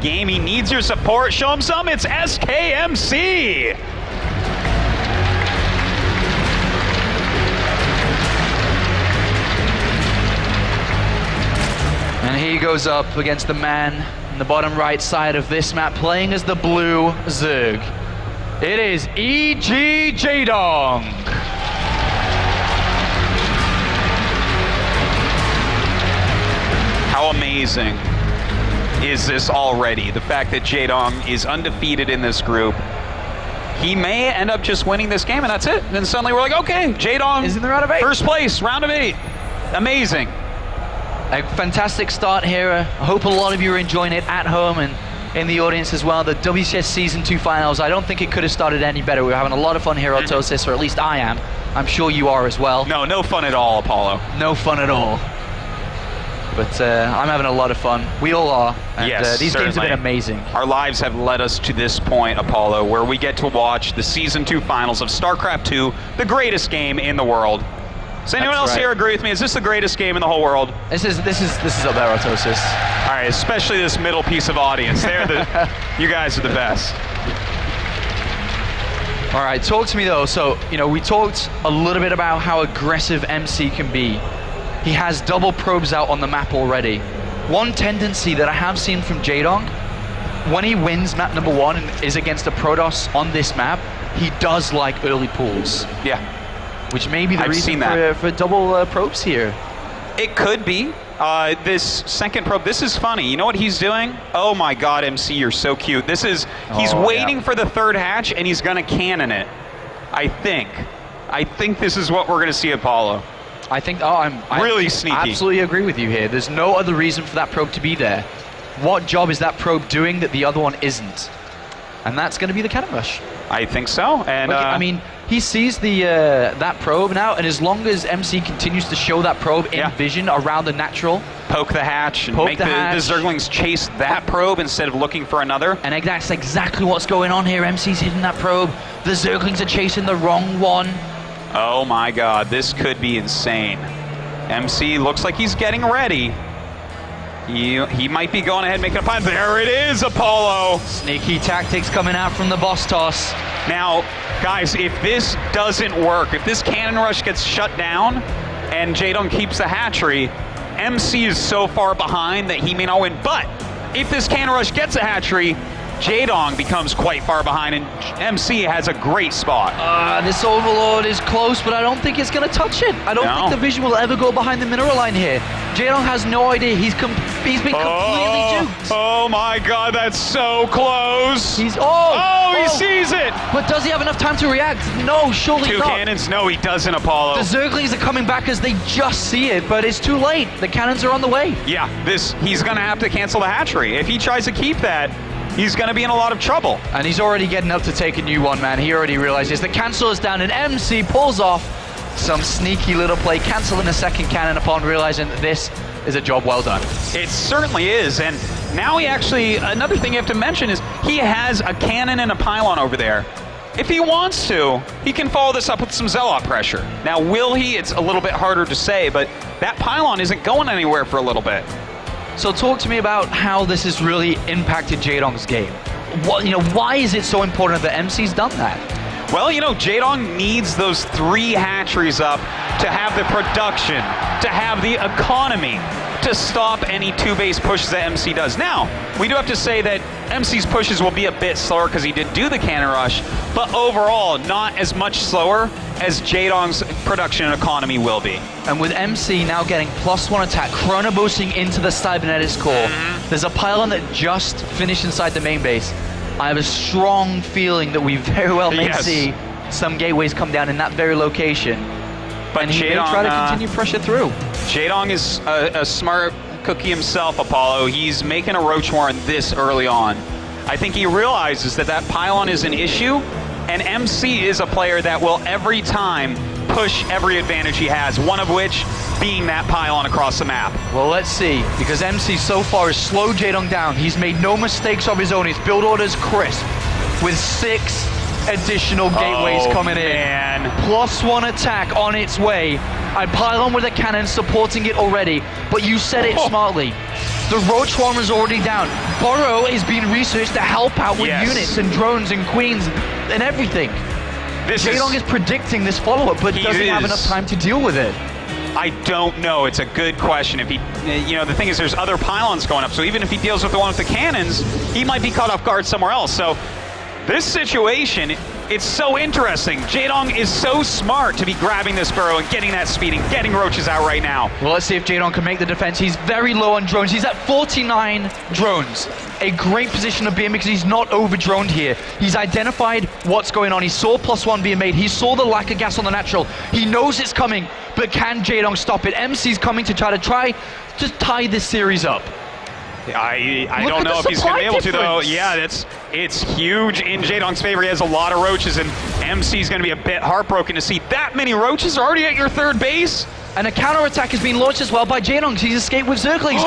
Game. He needs your support. Show him some. It's SKMC. And he goes up against the man in the bottom right side of this map, playing as the blue Zerg. It is MC Jaedong. How amazing is this already? The fact that Jaedong is undefeated in this group. He may end up just winning this game, and that's it. And then suddenly we're like, okay, Jaedong is in the round of 8. First place, round of 8. Amazing. A fantastic start here. I hope a lot of you are enjoying it at home and in the audience as well. The WCS Season 2 finals, I don't think it could have started any better. We're having a lot of fun here, Autosis, or at least I am. I'm sure you are as well. No, no fun at all, Apollo. No fun at all. But I'm having a lot of fun. We all are. And, yes, these certainly. games have been amazing. Our lives have led us to this point, Apollo, where we get to watch the Season 2 finals of Starcraft2, the greatest game in the world. Does anyone else here agree with me? Is this the greatest game in the whole world? This is up there, Autosis. All right, especially this middle piece of audience. You guys are the best. All right, talk to me though. So, you know, we talked a little bit about how aggressive MC can be. He has double probes out on the map already. One tendency that I have seen from Jaedong, when he wins map number 1 and is against a Protoss on this map, he does like early pulls. Yeah. Which may be the reason for double probes here. It could be. This second probe, this is funny. You know what he's doing? Oh my God, MC, you're so cute. He's waiting for the third hatch and he's gonna cannon it. I think this is what we're gonna see, Apollo. I think, I really sneaky. Absolutely agree with you here. There's no other reason for that probe to be there. What job is that probe doing that the other one isn't? And that's going to be the cannon rush. I think so. And I mean, he sees the that probe now, and as long as MC continues to show that probe in vision around the natural, poke the hatch and make the Zerglings chase that probe instead of looking for another. And that's exactly what's going on here. MC's hitting that probe. The Zerglings are chasing the wrong one. Oh my God, this could be insane. MC looks like he's getting ready. He might be going ahead and making a punt. There it is, Apollo. Sneaky tactics coming out from the boss toss. Now, guys, if this doesn't work, if this cannon rush gets shut down and Jaedong keeps the hatchery, MC is so far behind that he may not win. But if this cannon rush gets a hatchery, Jaedong becomes quite far behind, and MC has a great spot. This Overlord is close, but I don't think it's going to touch it. I don't think the vision will ever go behind the mineral line here. Jaedong has no idea. He's been completely duped. Oh my God, that's so close. He sees it. But does he have enough time to react? No, surely not. 2 cannons? No, he doesn't, Apollo. The Zerglings are coming back as they just see it, but it's too late. The cannons are on the way. Yeah, he's going to have to cancel the hatchery. If he tries to keep that, he's going to be in a lot of trouble. And he's already getting up to take a new one, man. He already realizes the cancel is down, and MC pulls off some sneaky little play, canceling a second cannon upon realizing that this is a job well done. It certainly is, and now he actually, another thing you have to mention is he has a cannon and a pylon over there. If he wants to, he can follow this up with some Zealot pressure. Now, will he? It's a little bit harder to say, but that pylon isn't going anywhere for a little bit. So talk to me about how this has really impacted Jaedong's game. Why is it so important that MC's done that? Well, Jaedong needs those 3 hatcheries up to have the production, to have the economy, to stop any 2-base pushes that MC does. Now, we do have to say that MC's pushes will be a bit slower because he did do the cannon rush, but overall, not as much slower as Jaedong's production and economy will be. And with MC now getting +1 attack, chrono boosting into the Cybernetics core, there's a pylon that just finished inside the main base. I have a strong feeling that we very well may see some gateways come down in that very location. But he may try to continue pressure through. Jaedong is a smart cookie himself, Apollo. He's making a Roach Warren this early on. I think he realizes that pylon is an issue, and MC is a player that will every time push every advantage he has, one of which being that pylon across the map. Well, let's see, because MC so far has slowed Jaedong down. He's made no mistakes of his own. His build order's crisp, with 6 additional gateways coming in. +1 attack on its way. I pile on with a cannon, supporting it already, but you said it smartly. The Roach Swarm is already down. Burrow is being researched to help out with units and drones and queens and everything. Jaedong is predicting this follow-up, but doesn't have enough time to deal with it. I don't know. It's a good question. If he, the thing is, there's other pylons going up, so even if he deals with the one with the cannons, he might be caught off guard somewhere else. So this situation, it's so interesting. Jaedong is so smart to be grabbing this burrow and getting that speed and getting roaches out right now. Well, let's see if Jaedong can make the defense. He's very low on drones. He's at 49 drones. A great position to be in because he's not over-droned here. He's identified what's going on. He saw +1 being made. He saw the lack of gas on the natural. He knows it's coming, but can Jaedong stop it? MC's coming to try to tie this series up. I don't know if he's going to be able to, though. Yeah, it's huge in Jaedong's favor. He has a lot of roaches, and MC's going to be a bit heartbroken to see that many roaches already at your third base. And a counterattack is being launched as well by Jaedong. He's escaped with Zerglings.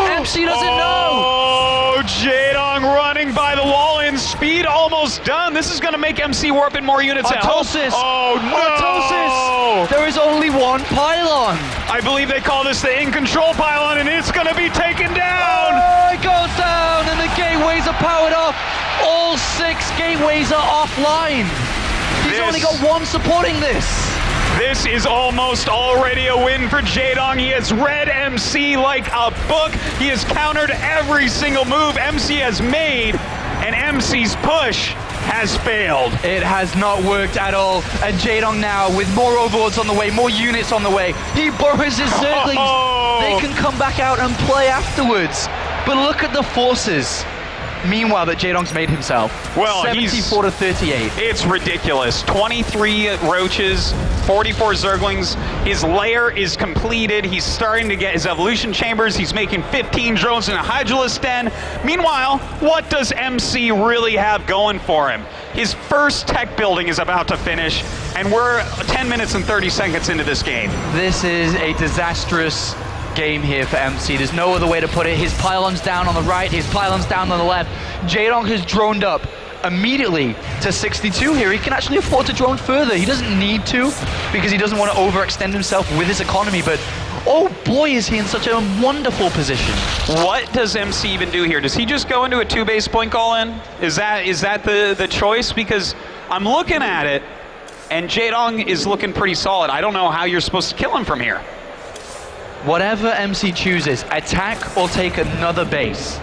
MC doesn't know. Oh, Jaedong running by the wall in speed, almost done. This is going to make MC warp in more units at home. Oh, no. Autosis. There is only one pylon. I believe they call this the in-control pylon, and it's going to be taken down. Oh, it goes down, and the gateways are powered off. All 6 gateways are offline. He's only got one supporting this. This is almost already a win for Jaedong. He has read MC like a book. He has countered every single move MC has made, and MC's push has failed. It has not worked at all. And Jaedong now, with more overlords on the way, more units on the way, he borrows his Zerglings. They can come back out and play afterwards. But look at the forces. Meanwhile, that Jaedong's made himself. Well, 74 to 38. It's ridiculous. 23 roaches, 44 Zerglings. His lair is completed. He's starting to get his evolution chambers. He's making 15 drones in a Hydralisk den. Meanwhile, what does MC really have going for him? His first tech building is about to finish, and we're 10 minutes and 30 seconds into this game. This is a disastrous game here for MC. There's no other way to put it. His pylon's down on the right, his pylon's down on the left. Jaedong has droned up immediately to 62 here. He can actually afford to drone further. He doesn't need to because he doesn't want to overextend himself with his economy, but oh boy, is he in such a wonderful position. What does MC even do here? Does he just go into a 2-base point call in? Is that the choice? Because I'm looking at it, and Jaedong is looking pretty solid. I don't know how you're supposed to kill him from here. Whatever MC chooses, attack or take another base,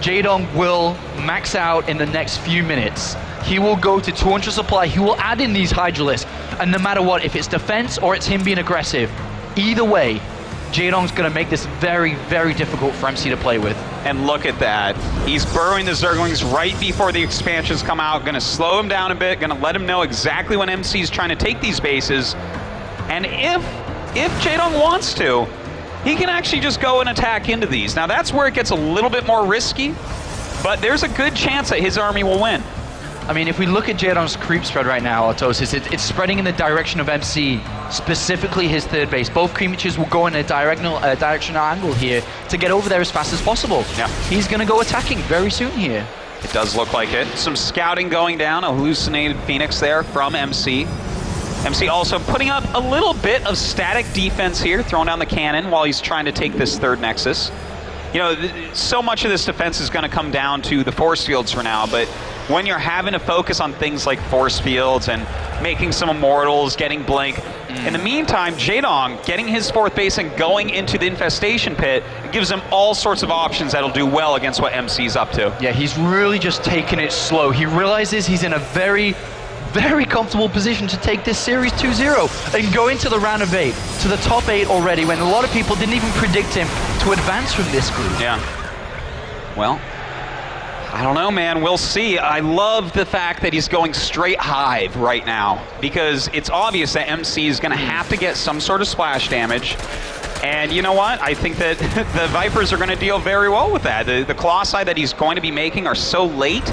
Jaedong will max out in the next few minutes. He will go to 200 supply, he will add in these Hydralisks, and no matter what, if it's defense or it's him being aggressive, either way, Jaedong's going to make this very, very difficult for MC to play with. And look at that. He's burrowing the Zerglings right before the expansions come out, going to slow him down a bit, going to let him know exactly when MC's trying to take these bases. And if Jaedong wants to, he can actually just go and attack into these. Now that's where it gets a little bit more risky, but there's a good chance that his army will win. I mean, if we look at Jaedong's creep spread right now, Autosis, it's spreading in the direction of MC, specifically his third base. Both creatures will go in a directional angle here to get over there as fast as possible. Yeah. He's going to go attacking very soon here. It does look like it. Some scouting going down, a hallucinated Phoenix there from MC. MC also putting up a little bit of static defense here, throwing down the cannon while he's trying to take this third Nexus. You know, so much of this defense is going to come down to the force fields for now, but when you're having to focus on things like force fields and making some immortals, getting blink, in the meantime, Jaedong getting his fourth base and going into the infestation pit gives him all sorts of options that'll do well against what MC's up to. Yeah, he's really just taking it slow. He realizes he's in a very comfortable position to take this series 2-0 and go into the round of 8, to the top 8 already, when a lot of people didn't even predict him to advance from this group. Yeah. Well, I don't know, man. We'll see. I love the fact that he's going straight Hive right now, because it's obvious that MC is going to have to get some sort of splash damage. And you know what? I think that the Vipers are going to deal very well with that. The Colossi that he's going to be making are so late,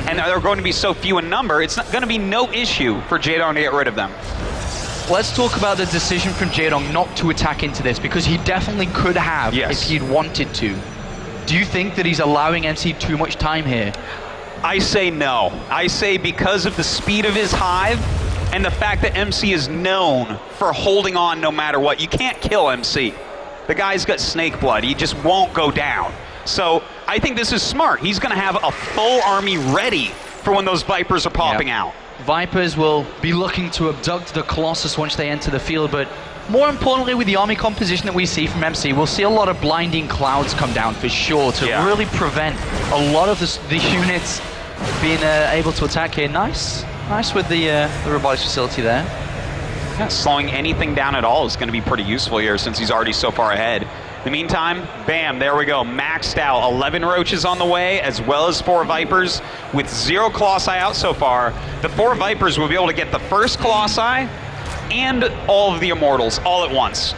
and they're going to be so few in number, it's not going to be no issue for Jaedong to get rid of them. Let's talk about the decision from Jaedong not to attack into this, because he definitely could have if he'd wanted to. Do you think that he's allowing MC too much time here? I say no. I say because of the speed of his Hive and the fact that MC is known for holding on no matter what. You can't kill MC. The guy's got snake blood. He just won't go down. So I think this is smart. He's going to have a full army ready for when those Vipers are popping out. Vipers will be looking to abduct the Colossus once they enter the field, but more importantly, with the army composition that we see from MC, we'll see a lot of blinding clouds come down for sure to really prevent a lot of the units being able to attack here. Nice with the robotics facility there. Yeah, slowing anything down at all is going to be pretty useful here since he's already so far ahead. In the meantime, bam, there we go. Maxed out. 11 Roaches on the way, as well as 4 Vipers, with 0 Colossi out so far. The 4 Vipers will be able to get the first Colossi and all of the Immortals all at once.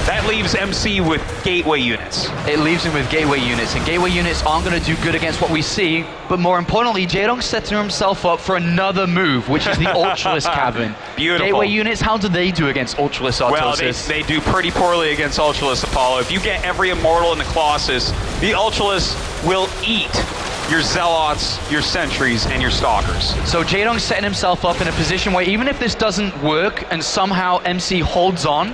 That leaves MC with gateway units. It leaves him with gateway units, and gateway units aren't going to do good against what we see, but more importantly, Jaedong's setting himself up for another move, which is the Ultralisk Cavern. Beautiful. Gateway units, how do they do against Ultralisk Artosis? Well, they do pretty poorly against Ultralisk Apollo. If you get every Immortal in the Colossus, the Ultralisk will eat your Zealots, your Sentries, and your Stalkers. So Jaedong's setting himself up in a position where even if this doesn't work and somehow MC holds on,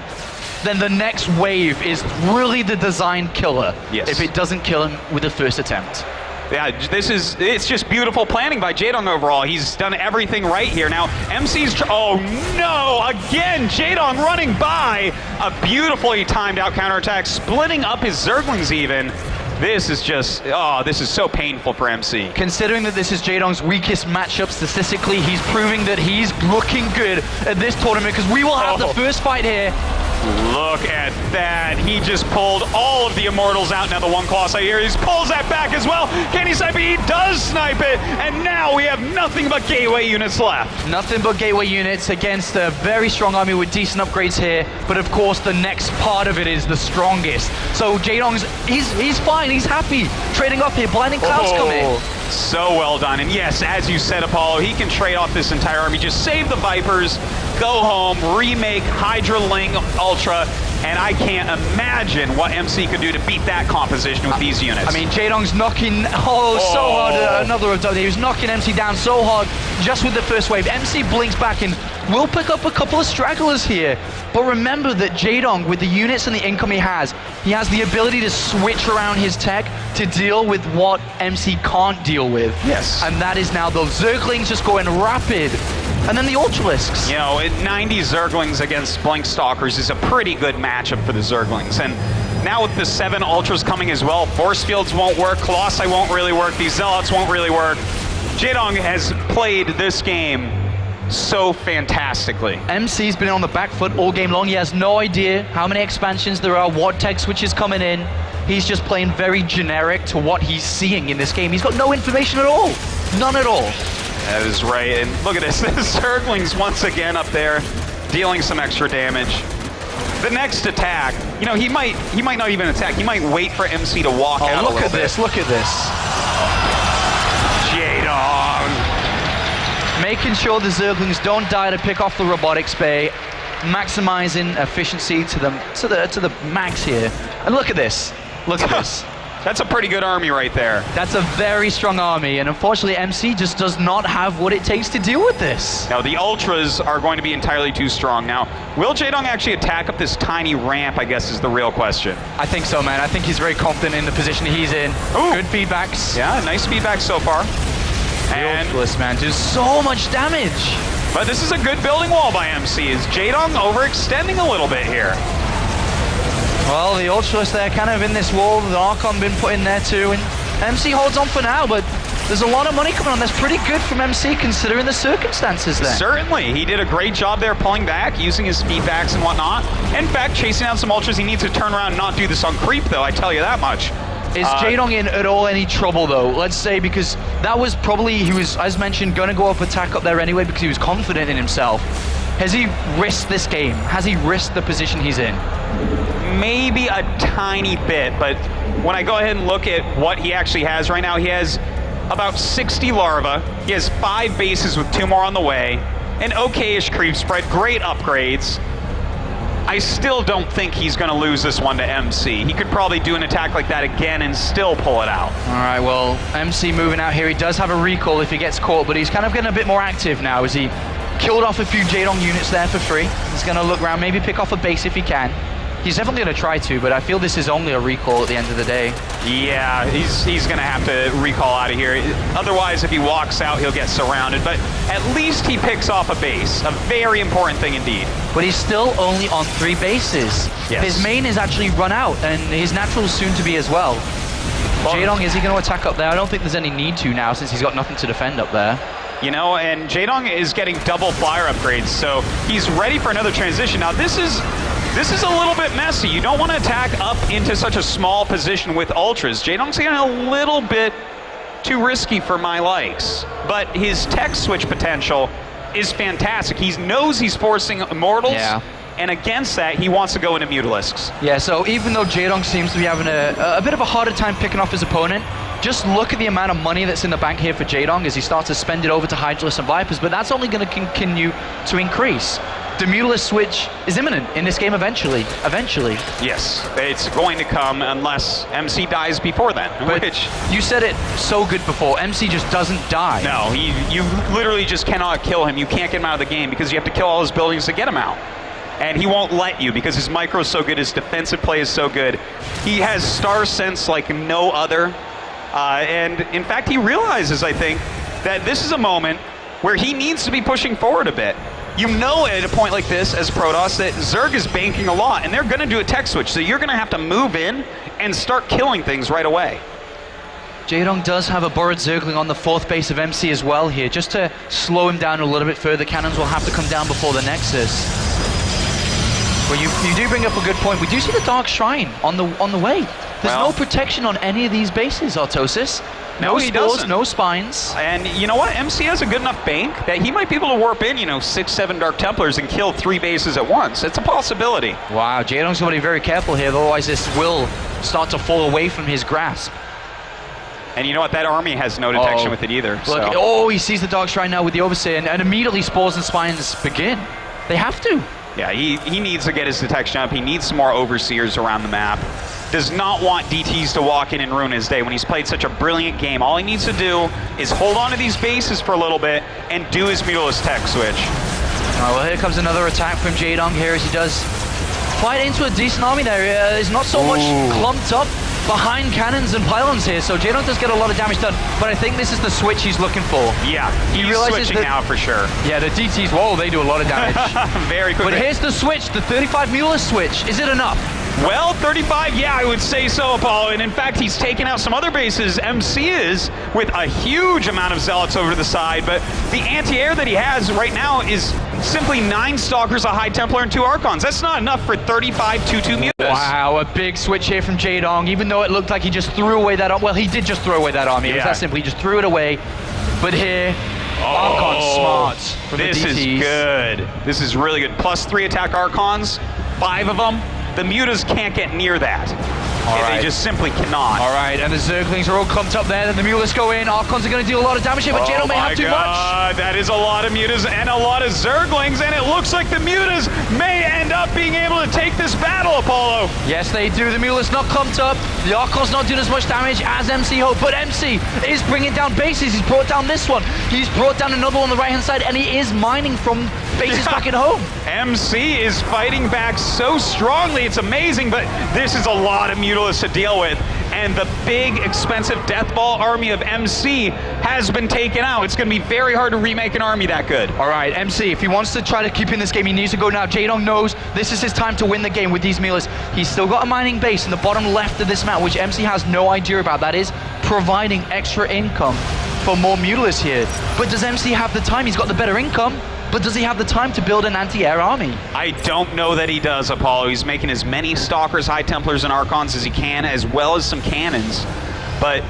then the next wave is really the design killer. Yes. If it doesn't kill him with the first attempt. Yeah, it's just beautiful planning by Jaedong overall. He's done everything right here. Now, MC's, oh no, again, Jaedong running by. A beautifully timed out counterattack, splitting up his Zerglings even. This is just, this is so painful for MC. Considering that this is Jaedong's weakest matchup statistically, he's proving that he's looking good at this tournament because we will have the first fight here. Look at that. He just pulled all of the Immortals out. Now the one Colossi here, he pulls that back as well. Can he snipe it? He does snipe it. And now we have nothing but gateway units left. Nothing but gateway units against a very strong army with decent upgrades here. But of course, the next part of it is the strongest. So Jaedong's, he's fine. He's happy. Trading off here. Blinding clouds coming. So well done. And yes, as you said, Apollo, he can trade off this entire army. Just save the Vipers, go home, remake Hydra Ling Ultra, and I can't imagine what MC could do to beat that composition with these units. I mean, Jaedong's knocking, so hard, another abduct. He was knocking MC down so hard just with the first wave. MC blinks back and will pick up a couple of stragglers here. But remember that Jaedong, with the units and the income he has the ability to switch around his tech to deal with what MC can't deal with. Yes. And that is now those Zerglings just going rapid. And then the Ultralisks. You know, 90 Zerglings against Blink Stalkers is a pretty good matchup for the Zerglings. And now with the 7 Ultras coming as well, Force Fields won't work, Colossi won't really work, these Zealots won't really work. Jaedong has played this game so fantastically. MC's been on the back foot all game long. He has no idea how many expansions there are, what tech switches coming in. He's just playing very generic to what he's seeing in this game. He's got no information at all. None at all. That is right, and look at this. The Zerglings once again up there, dealing some extra damage. The next attack, you know, he might not even attack. He might wait for MC to walk out. Look at this, look at this. Jaedong. Making sure the Zerglings don't die to pick off the robotics bay, maximizing efficiency to the max here. And look at this. Look at this. That's a pretty good army right there. That's a very strong army, and unfortunately MC just does not have what it takes to deal with this. Now the Ultras are going to be entirely too strong. Now, will Jaedong actually attack up this tiny ramp, I guess is the real question. I think so, man. I think he's very confident in the position he's in. Ooh. Good feedbacks. Yeah, nice feedback so far. And Ultralisk, man, does so much damage. But this is a good building wall by MC. Is Jaedong overextending a little bit here? Well, the Ultralisk there kind of in this wall, the Archon been put in there too, and MC holds on for now, but there's a lot of money coming on. That's pretty good from MC considering the circumstances there. Certainly. He did a great job there pulling back, using his feedbacks and whatnot. In fact, chasing down some Ultras. He needs to turn around and not do this on creep, though, I tell you that much. Is Jaedong in at all any trouble, though? Let's say, because that was probably, he was, as mentioned, going to go up attack up there anyway because he was confident in himself. Has he risked this game? Has he risked the position he's in? Maybe a tiny bit, but when I go ahead and look at what he actually has right now, he has about 60 larvae, he has 5 bases with 2 more on the way, an okay-ish creep spread, great upgrades. I still don't think he's going to lose this one to MC. He could probably do an attack like that again and still pull it out. All right, well, MC moving out here. He does have a recall if he gets caught, but he's kind of getting a bit more active now as he Killed off a few Jaedong units there for free. He's going to look around, maybe pick off a base if he can. He's definitely going to try to, but I feel this is only a recall at the end of the day. Yeah, he's going to have to recall out of here. Otherwise, if he walks out, he'll get surrounded. But at least he picks off a base. A very important thing indeed. But he's still only on 3 bases. Yes. His main is actually run out, and his natural's soon to be as well. Jaedong, is he going to attack up there? I don't think there's any need to now, since he's got nothing to defend up there. You know, and Jaedong is getting double flyer upgrades, so he's ready for another transition. Now, this is a little bit messy. You don't want to attack up into such a small position with ultras. Jaedong's getting a little bit too risky for my likes, but his tech switch potential is fantastic. He knows he's forcing Immortals, and against that, he wants to go into Mutalisks. Yeah, so even though Jaedong seems to be having a bit of a harder time picking off his opponent, just look at the amount of money that's in the bank here for Jaedong as he starts to spend it over to Hydralisk and Vipers, but that's only going to continue to increase. The Mutalisk switch is imminent in this game eventually. Yes, it's going to come unless MC dies before then. But you said it so good before, MC just doesn't die. No, you literally just cannot kill him. You can't get him out of the game because you have to kill all his buildings to get him out. And he won't let you because his micro is so good, his defensive play is so good. He has star sense like no other. And in fact, he realizes, I think, that this is a moment where he needs to be pushing forward a bit. You know at a point like this, as Protoss, that Zerg is banking a lot, and they're going to do a tech switch, so you're going to have to move in and start killing things right away. Jaedong does have a borrowed Zergling on the 4th base of MC as well here, just to slow him down a little bit further. Cannons will have to come down before the Nexus. Well, you do bring up a good point. We do see the Dark Shrine on the way. There's no protection on any of these bases, Artosis. No spores, no spines. And you know what? MC has a good enough bank that he might be able to warp in, 6-7 Dark Templars and kill 3 bases at once. It's a possibility. Wow, Jaedong's going to be very careful here, otherwise this will start to fall away from his grasp. And you know what? That army has no detection with it either. Look, oh, he sees the Dark Shrine now with the Overseer, and immediately spores and spines begin. They have to. Yeah, he needs to get his detection up. He needs some more Overseers around the map. Does not want DTs to walk in and ruin his day when he's played such a brilliant game. All he needs to do is hold on to these bases for a little bit and do his Mutalisks tech switch. All right, well, here comes another attack from Jaedong here as he does fight into a decent army there. He's not so much clumped up behind cannons and pylons here, so Jaedong does get a lot of damage done, but I think this is the switch he's looking for. Yeah, he realizes switching now for sure. Yeah, the DTs, whoa, they do a lot of damage. Very quickly. But here's the switch, the 35 Mutalisk switch. Is it enough? Well, 35, yeah, I would say so, Apollo. And in fact, he's taken out some other bases. MC is with a huge amount of Zealots over to the side, but the anti-air that he has right now is simply 9 Stalkers, a High Templar, and 2 Archons. That's not enough for 35 2-2 Mutas. Wow, a big switch here from Jaedong, even though it looked like he just threw away that army. Well, he did just throw away that army. It was that simple. He just threw it away. But here, Archon smart from the DTs. This is good. This is really good. +3 attack Archons, 5 of them. The Mutas can't get near that. They just simply cannot. All right, and the Zerglings are all clumped up there, then the Mutalisks go in. Archons are going to deal a lot of damage here, but Jaedong may have too much. That is a lot of Mutas and a lot of Zerglings, and it looks like the Mutas may end up being able to take this battle, Apollo. Yes, they do. The Mutalisks not clumped up. The Archons not doing as much damage as MC hoped, but MC is bringing down bases. He's brought down this one. He's brought down another one on the right-hand side, and he is mining from bases back at home. MC is fighting back so strongly. It's amazing, but this is a lot of Mutalisks to deal with. And the big, expensive Death Ball army of MC has been taken out. It's going to be very hard to remake an army that good. All right, MC, if he wants to try to keep in this game, he needs to go now. Jaedong knows this is his time to win the game with these Mutalisks. He's still got a mining base in the bottom left of this map, which MC has no idea about. That is providing extra income for more Mutalisks here. But does MC have the time? He's got the better income. But does he have the time to build an anti-air army? I don't know that he does, Apollo. He's making as many Stalkers, High Templars, and Archons as he can, as well as some cannons. But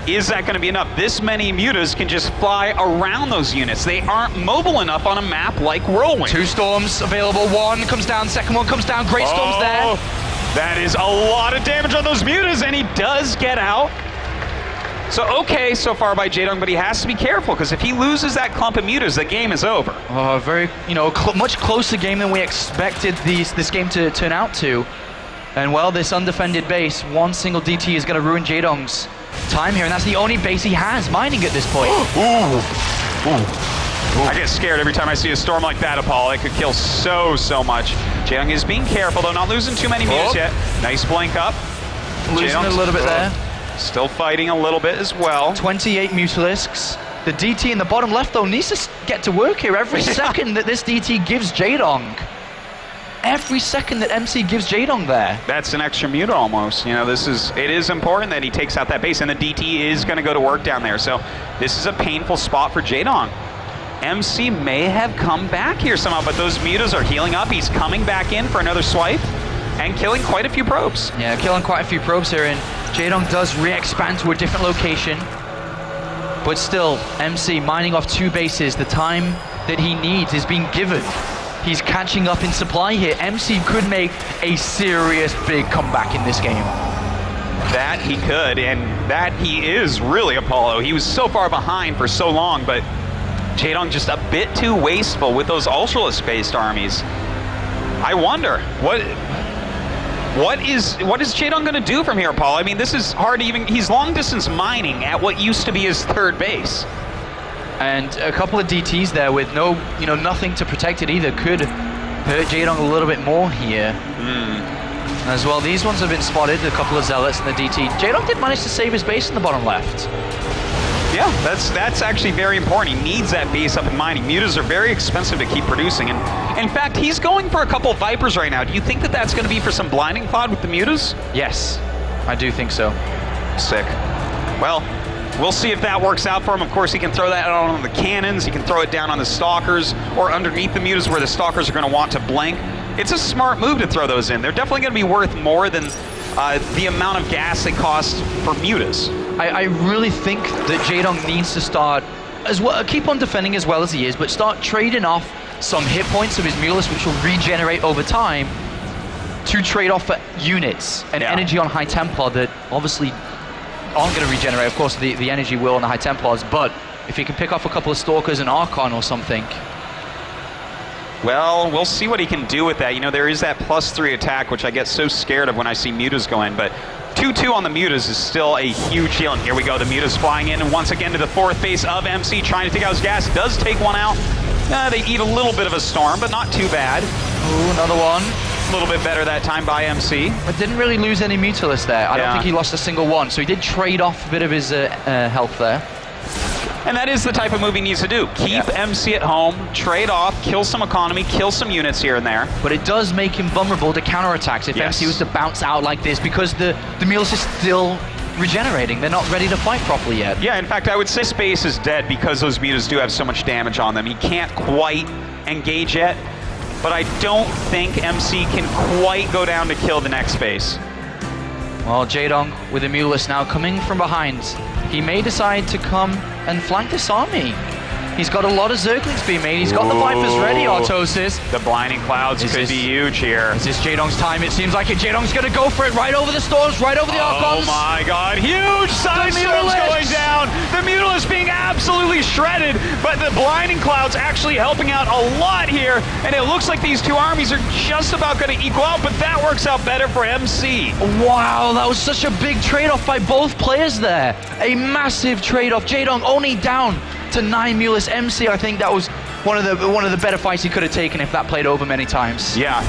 is that going to be enough? This many Mutas can just fly around those units. They aren't mobile enough on a map like Whirlwind. 2 storms available. One comes down, second one comes down. Great storms there. That is a lot of damage on those Mutas, and he does get out. So okay so far by Jaedong, but he has to be careful, because if he loses that clump of Mutas, the game is over. Very, much closer game than we expected this game to turn out to. And well, this undefended base, one single DT is going to ruin Jaedong's time here, and that's the only base he has mining at this point. I get scared every time I see a storm like that, Apollo. It could kill so much. Jaedong is being careful, though, not losing too many mutas yet. Nice blink up. Losing a little bit there. Still fighting a little bit as well. 28 Mutalisks. The DT in the bottom left, though, needs to get to work here every second that this DT gives Jaedong. Every second that MC gives Jaedong there. That's an extra muta almost. You know, it is important that he takes out that base, and the DT is going to go to work down there. So this is a painful spot for Jaedong. MC may have come back here somehow, but those mutas are healing up. He's coming back in for another swipe and killing quite a few probes. Yeah, killing quite a few probes here, and Jaedong does re-expand to a different location. But still, MC mining off 2 bases. The time that he needs is being given. He's catching up in supply here. MC could make a serious big comeback in this game. That he could, and that he is really, Apollo. He was so far behind for so long, but Jaedong just a bit too wasteful with those Ultralisk-based armies. I wonder, what is Jaedong going to do from here, Apollo? I mean, this is hard to even... He's long-distance mining at what used to be his 3rd base. And a couple of DTs there with nothing to protect it either could hurt Jaedong a little bit more here. As well, these ones have been spotted, a couple of Zealots and the DT. Jaedong did manage to save his base in the bottom left. Yeah, that's actually very important. He needs that base up in mining. Mutas are very expensive to keep producing. And in fact, he's going for a couple of Vipers right now. Do you think that that's going to be for some Blinding Cloud with the mutas? Yes, I do think so. Sick. Well, we'll see if that works out for him. Of course, he can throw that out on the cannons. He can throw it down on the Stalkers or underneath the mutas where the Stalkers are going to want to blink. It's a smart move to throw those in. They're definitely going to be worth more than the amount of gas it costs for mutas. I really think that Jaedong needs to start, as well, keep on defending as well as he is, but start trading off some hit points of his Mulus, which will regenerate over time, to trade off for units and energy on High Templar that obviously aren't going to regenerate. Of course, the energy will on the High Templars, but if he can pick off a couple of Stalkers and Archon or something. Well, we'll see what he can do with that. You know, there is that +3 attack, which I get so scared of when I see mutas go in, but 2-2 on the mutas is still a huge heal. And here we go, the mutas flying in, and once again to the 4th base of MC, trying to take out his gas. Does take one out. They eat a little bit of a storm, but not too bad. Ooh, another one. A little bit better that time by MC. But didn't really lose any Mutalisk there. I don't think he lost a single one, so he did trade off a bit of his health there. And that is the type of move he needs to do. Keep MC at home, trade off, kill some economy, kill some units here and there. But it does make him vulnerable to counterattacks if MC was to bounce out like this, because the Mulus is still regenerating. They're not ready to fight properly yet. Yeah, in fact, I would say space is dead because those mutas do have so much damage on them. He can't quite engage yet, but I don't think MC can quite go down to kill the next base. Well, Jaedong with the Mulus now coming from behind. He may decide to come and flank this army. He's got a lot of Zerglings being made. He's got the Vipers ready, Artosis. The Blinding Clouds could be huge here. Is this Jaedong's time? It seems like it. Jaedong's going to go for it right over the storms, right over the Archons. Oh my god, huge size storms going down. The Mutalisk being absolutely shredded, but the Blinding Clouds actually helping out a lot here. And it looks like these two armies are just about going to equal out, but that works out better for MC. Wow, that was such a big trade-off by both players there. A massive trade-off. Jaedong only down to 9 Mulus. MC, I think that was one of the better fights he could have taken if that played over many times. Yeah,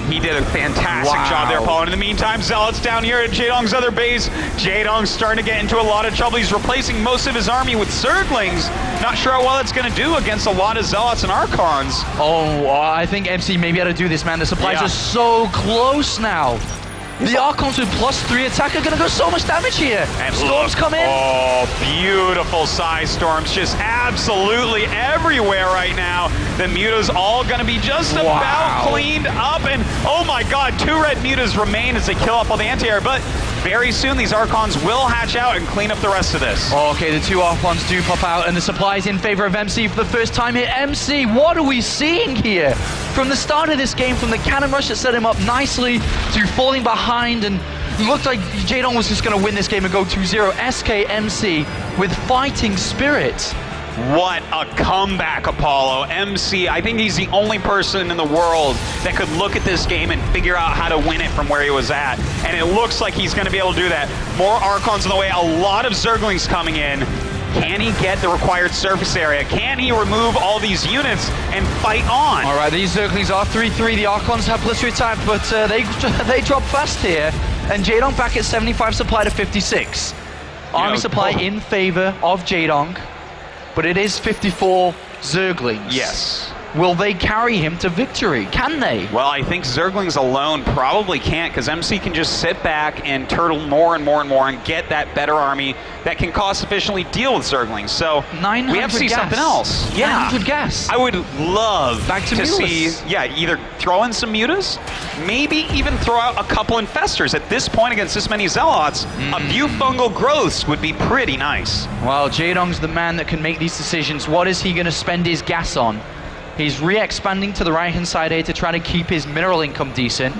he did a fantastic job there, Paul. And in the meantime, Zealots down here at Jaedong's other base. Jaedong's starting to get into a lot of trouble. He's replacing most of his army with Zerglings. Not sure how well it's going to do against a lot of Zealots and Archons. Oh, I think MC maybe had to do this, man. The supplies are so close now. The Archons with +3 attack are going to go so much damage here. And storms come in. Oh, beautiful size storms. Just absolutely everywhere right now. The mutas all going to be just about cleaned up. And oh my god, 2 red mutas remain as they kill off all the anti-air. But very soon these Archons will hatch out and clean up the rest of this. Okay, the 2 Archons do pop out, and the supplies in favor of MC for the first time here. MC, what are we seeing here? From the start of this game, from the cannon rush that set him up nicely to falling behind, and looked like Jaedong was just going to win this game and go 2-0. SKMC with fighting spirit. What a comeback, Apollo. MC, I think he's the only person in the world that could look at this game and figure out how to win it from where he was at. And it looks like he's going to be able to do that. More Archons on the way, a lot of Zerglings coming in. Can he get the required surface area? Can he remove all these units and fight on? All right, these Zerglings are 3-3. The Archons have plus 2 attack, but they drop fast here. And Jaedong back at 75 supply to 56. Army supply in favor of Jaedong, but it is 54 Zerglings. Yes. Will they carry him to victory? Can they? Well, I think Zerglings alone probably can't, because MC can just sit back and turtle more and more and more and get that better army that can cost efficiently deal with Zerglings. So we have to see something else. Yeah. 900 gas. I would love back to see, either throw in some mutas, maybe even throw out a couple infestors. At this point against this many zealots, a few fungal growths would be pretty nice. Well, Jaedong's the man that can make these decisions. What is he going to spend his gas on? He's re-expanding to the right-hand side here to try to keep his mineral income decent.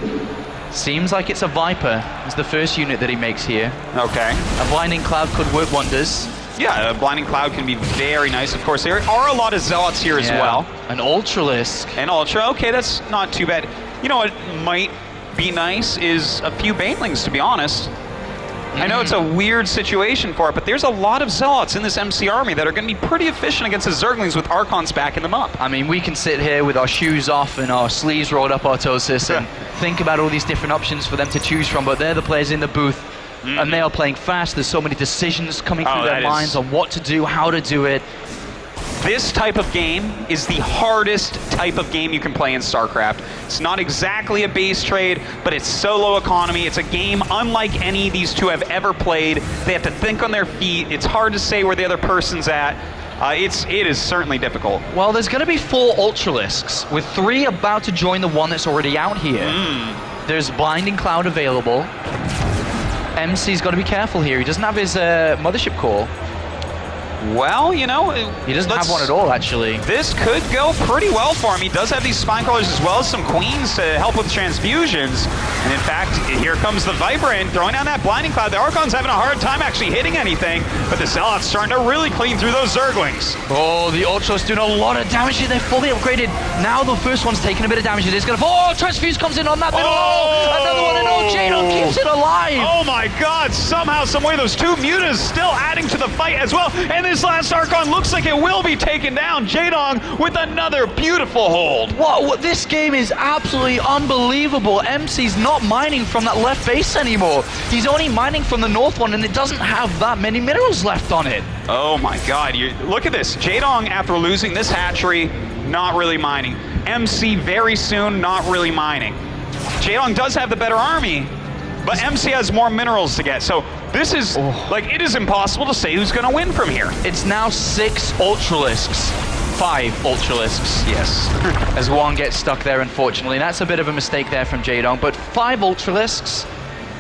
Seems like it's a Viper. It's the first unit that he makes here. Okay. A Blinding Cloud could work wonders. Yeah, a Blinding Cloud can be very nice. Of course, there are a lot of Zealots here as well. An Ultralisk. An Ultra. Okay, that's not too bad. You know what might be nice is a few Banelings, to be honest. I know it's a weird situation for it, but there's a lot of Zealots in this MC army that are going to be pretty efficient against the Zerglings with Archons backing them up. I mean, we can sit here with our shoes off and our sleeves rolled up, Autosis, and think about all these different options for them to choose from, but they're the players in the booth, and they are playing fast. There's so many decisions coming through their minds on what to do, how to do it. This type of game is the hardest type of game you can play in StarCraft. It's not exactly a base trade, but it's solo economy. It's a game unlike any these two have ever played. They have to think on their feet. It's hard to say where the other person's at. It is certainly difficult. Well, there's going to be 4 Ultralisks, with 3 about to join the one that's already out here. There's Blinding Cloud available. MC's got to be careful here. He doesn't have his Mothership Core. Well, you know... He doesn't have one at all, actually. This could go pretty well for him. He does have these Spinecrawlers as well as some Queens to help with transfusions. And in fact, here comes the Viper in, throwing down that Blinding Cloud. The Archon's having a hard time actually hitting anything, but the Zealot's starting to really clean through those Zerglings. Oh, the Ultra's doing a lot of damage here. They're fully upgraded. Now the first one's taking a bit of damage. It is going to... Oh, Transfuse comes in on that. Another one, and Jaedong keeps it alive. Oh my god, somehow, someway, those 2 mutas still adding to the fight as well. And this last Archon looks like it will be taken down. Jaedong with another beautiful hold. What? This game is absolutely unbelievable. MC's not mining from that left base anymore. He's only mining from the north one, and it doesn't have that many minerals left on it. Oh my god, look at this. Jaedong, after losing this hatchery, not really mining. MC very soon, not really mining. Jaedong does have the better army, but MC has more minerals to get. So this is, like, it is impossible to say who's going to win from here. It's now 6 Ultralisks. 5 Ultralisks. Yes. As one gets stuck there, unfortunately. That's a bit of a mistake there from Jaedong, but 5 Ultralisks.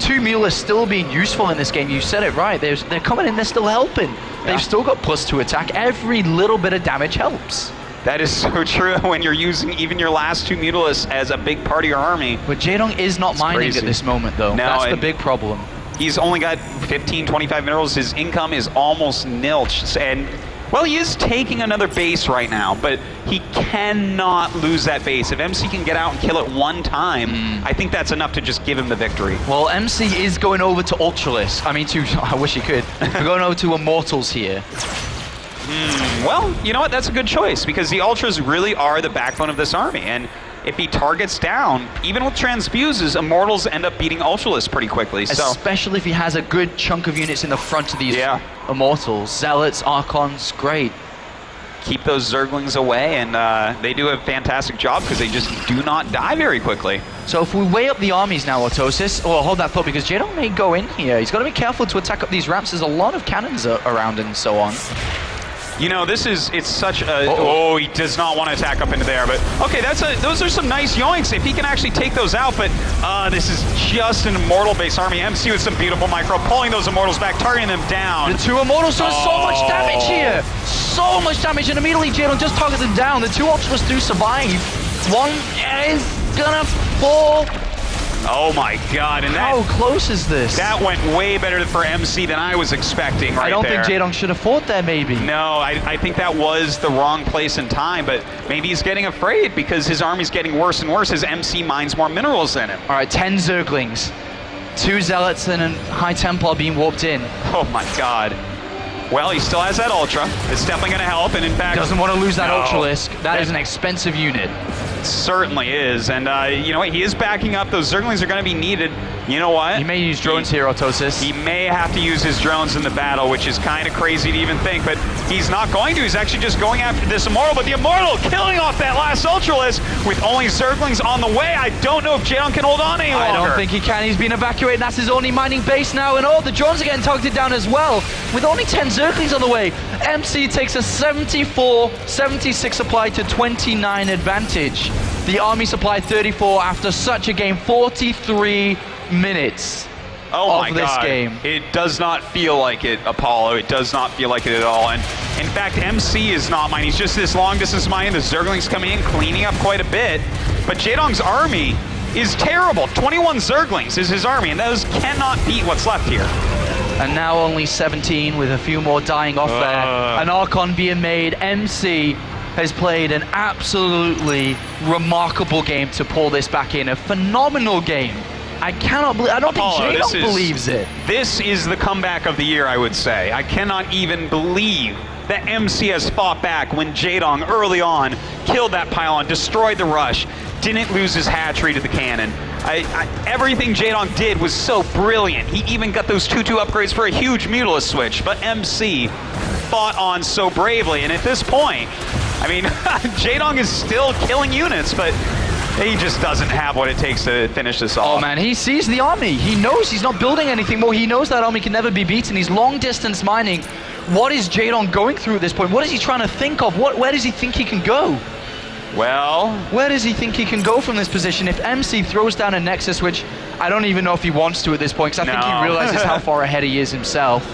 2 Mules still being useful in this game. You said it right. They're coming in, they're still helping. Yeah. They've still got +2 attack. Every little bit of damage helps. That is so true when you're using even your last 2 Mutalisks as a big part of your army. But Jaedong is not mining at this moment, though. No, that's the big problem. He's only got 15, 25 minerals. His income is almost nilch. And, well, he is taking another base right now, but he cannot lose that base. If MC can get out and kill it one time, I think that's enough to just give him the victory. Well, MC is going over to Ultralisk. I wish he could. We're going over to Immortals here. Well, you know what? That's a good choice, because the Ultras really are the backbone of this army. And if he targets down, even with transfuses, Immortals end up beating Ultralisk pretty quickly. Especially if he has a good chunk of units in the front of these Immortals. Zealots, Archons, great. Keep those Zerglings away, and they do a fantastic job because they just do not die very quickly. So if we weigh up the armies now, Autosis, hold that thought, because Jaedong may go in here. He's got to be careful to attack up these ramps. There's a lot of cannons around and so on. You know, it's such a... he does not want to attack up into there, but... Okay, those are some nice yoinks if he can actually take those out, but this is just an Immortal-based army. MC with some beautiful micro, pulling those Immortals back, targeting them down. The 2 Immortals doing so much damage here! So much damage, and immediately Jaedong just targets them down. The 2 Ultras do survive. One is gonna fall. Oh my god, and how close is this? That went way better for MC than I was expecting right there. I don't think Jaedong should have fought there, maybe. No, I think that was the wrong place and time, but maybe he's getting afraid because his army's getting worse and worse as MC mines more minerals than him. All right, 10 Zerglings. 2 Zealots and a High Templar being warped in. Oh my god. Well, he still has that Ultra. It's definitely going to help, and in fact... Doesn't want to lose that No. Ultralisk. That is an expensive unit. Certainly is, and you know what? He is backing up. Those Zerglings are going to be needed. You know what? He may use drones here, Autosis. He may have to use his drones in the battle, which is kind of crazy to even think, but he's not going to. He's actually just going after this Immortal, but the Immortal killing off that last Ultralisk with only Zerglings on the way. I don't know if Jaedong can hold on any longer. I don't think he can. He's been evacuated. That's his only mining base now, and the drones are getting targeted down as well. With only 10 Zerglings on the way, MC takes a 74-76 supply to 29 advantage. The army supply 34 after such a game, 43 minutes. Oh my of this God. game. It does not feel like it, Apollo. It does not feel like it at all. And in fact, MC is not mining. He's just this long distance mining. The Zerglings coming in, cleaning up quite a bit. But Jaedong's army is terrible. 21 Zerglings is his army, and those cannot beat what's left here. And now only 17 with a few more dying off there. An Archon being made. MC has played an absolutely remarkable game to pull this back in. A phenomenal game. I cannot believe, I don't think Jaedong believes it. This is the comeback of the year, I would say. I cannot even believe that MC has fought back when Jaedong early on killed that pylon, destroyed the rush, didn't lose his hatchery to the cannon. Everything Jaedong did was so brilliant. He even got those 2-2 upgrades for a huge Mutalisk switch, but MC fought on so bravely, and at this point, I mean, Jaedong is still killing units, but he just doesn't have what it takes to finish this off. Oh man, he sees the army. He knows he's not building anything more. He knows that army can never be beaten. He's long distance mining. What is Jaedong going through at this point? What is he trying to think of? Where does he think he can go? Well, where does he think he can go from this position? If MC throws down a Nexus, which I don't even know if he wants to at this point, because I think he realizes how far ahead he is himself.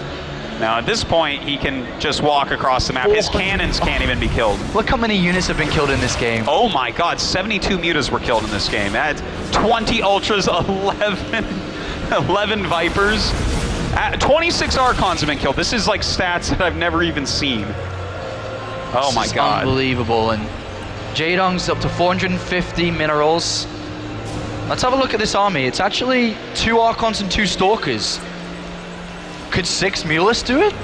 Now, at this point, he can just walk across the map. His cannons can't even be killed. Look how many units have been killed in this game. Oh my God, 72 Mutas were killed in this game. That's 20 Ultras, 11 Vipers. 26 Archons have been killed. This is like stats that I've never even seen. Oh my God. Unbelievable. And Jaedong's up to 450 minerals. Let's have a look at this army. It's actually 2 Archons and 2 Stalkers. Could 6 Mutalisks do it?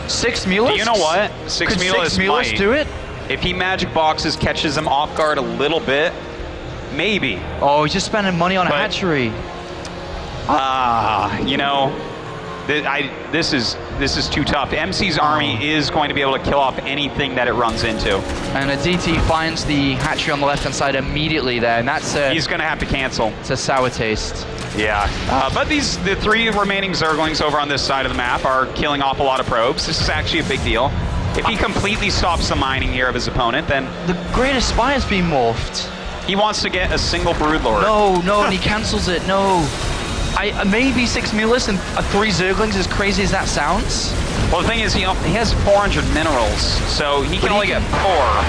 6 Mutalisks? You know what? 6 Mutalisks might do it? If he magic boxes, catches him off guard a little bit, maybe. Oh, he's just spending money on a hatchery. You know, this is too tough. MC's army is going to be able to kill off anything that it runs into. And a DT finds the hatchery on the left-hand side immediately there, and that's he's going to have to cancel. It's a sour taste. Yeah, but the 3 remaining Zerglings over on this side of the map are killing off a lot of probes. This is actually a big deal. If he completely stops the mining here of his opponent, then... The Greatest Spire's being morphed. He wants to get a single Broodlord. No, and he cancels it, no. Maybe 6 Mutalisks and 3 Zerglings, as crazy as that sounds. Well, the thing is, he has 400 minerals, so he can only get 4.